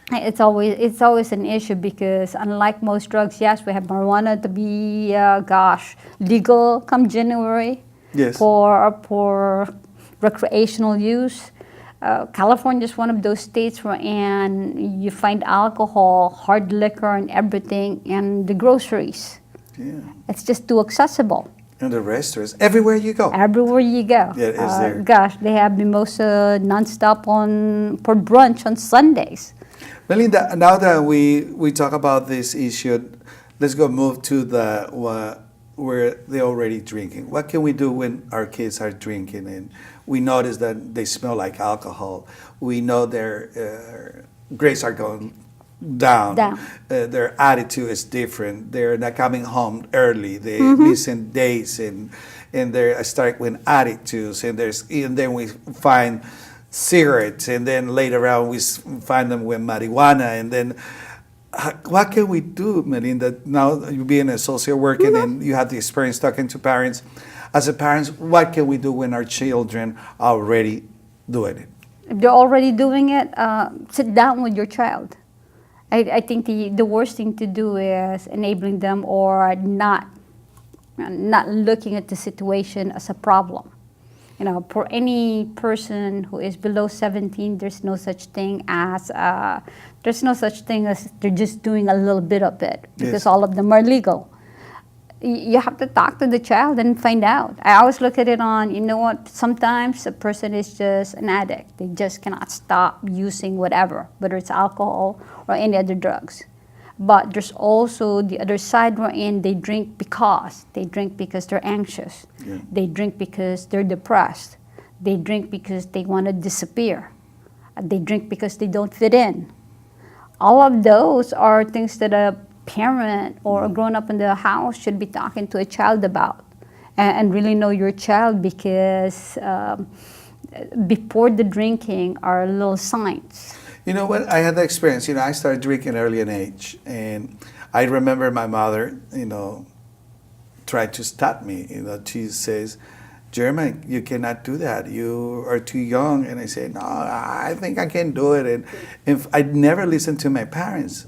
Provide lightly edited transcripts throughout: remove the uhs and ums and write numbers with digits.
It's always an issue because unlike most drugs, yes, we have marijuana to be legal come January Yes. for recreational use. California is one of those states where and you find alcohol, hard liquor, and everything in the groceries. Yeah. It's just too accessible. And the restaurants, everywhere you go. Everywhere you go. Yeah, it is there. They have mimosa nonstop for brunch on Sundays. Melinda, now that we talk about this issue, let's go move to where they're already drinking. What can we do when our kids are drinking and we notice that they smell like alcohol? We know their grades are going down. Their attitude is different. They're not coming home early. They're missing days and they start with attitudes. And then we find cigarettes, and then later on we find them with marijuana. And then what can we do, Melinda? Now you being a social worker and you have the experience talking to parents. As a parents, what can we do when our children are already doing it? If they're already doing it, sit down with your child. I think the worst thing to do is enabling them or not looking at the situation as a problem. For any person who is below 17, there's no such thing as they're just doing a little bit of it because all of them are legal. You have to talk to the child and find out. I always look at it on, sometimes a person is just an addict. They just cannot stop using whatever, whether it's alcohol or any other drugs. But there's also the other side wherein they drink because they're anxious. Yeah. They drink because they're depressed. They drink because they want to disappear. They drink because they don't fit in. All of those are things that a parent or a grown-up in the house should be talking to a child about and really know your child because before the drinking are little signs. You know what? I had that experience. I started drinking early in age, and I remember my mother, tried to stop me. She says, "Jeremy, you cannot do that. You are too young." And I say, "No, I think I can do it." And if I never listened to my parents,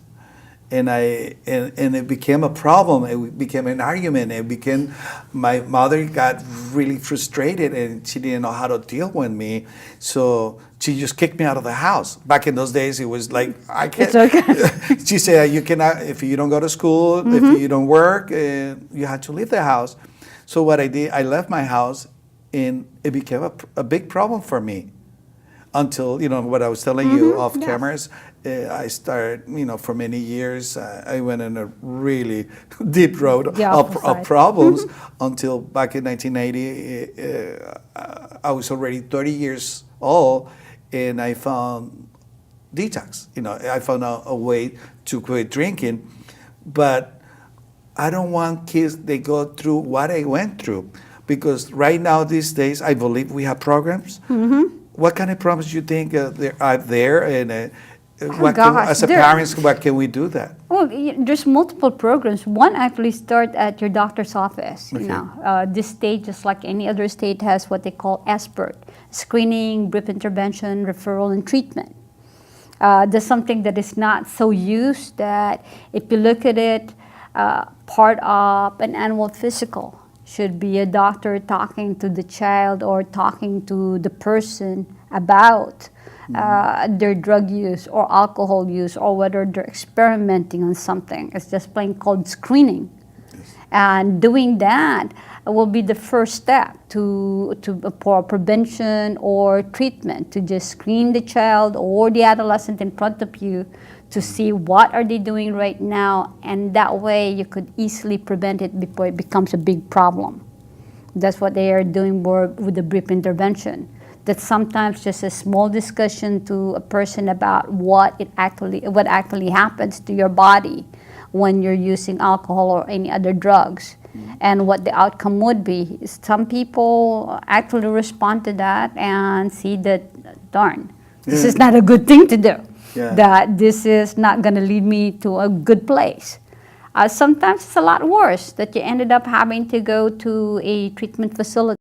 and it became a problem. It became an argument. My mother got really frustrated, and she didn't know how to deal with me. So she just kicked me out of the house. Back in those days, it was like, I can't. It's okay. She said, "You cannot, if you don't go to school, if you don't work, you have to leave the house." So what I did, I left my house, and it became a big problem for me. Until, what I was telling you off cameras, I started, for many years, I went in a really deep road of problems until back in 1980, I was already 30 years old, and I found detox. I found a way to quit drinking, but I don't want kids, they go through what I went through, because right now, these days, I believe we have programs. What kind of programs do you think are there, and as a parents, what can we do that? Well, there's multiple programs. One actually starts at your doctor's office. Okay. This state, just like any other state, has what they call SBIRT, screening, brief intervention, referral, and treatment. There's something that is not so used that if you look at it, part of an annual physical should be a doctor talking to the child or talking to the person about their drug use or alcohol use, or whether they're experimenting on something. It's just plain called screening. Yes. And doing that will be the first step for prevention or treatment, to just screen the child or the adolescent in front of you to see what are they doing right now, and that way you could easily prevent it before it becomes a big problem. That's what they are doing more with the brief intervention. That's sometimes just a small discussion to a person about what actually happens to your body when you're using alcohol or any other drugs, and what the outcome would be. Some people actually respond to that and see that, darn, this is not a good thing to do. Yeah. That this is not going to lead me to a good place. Sometimes it's a lot worse, that you ended up having to go to a treatment facility.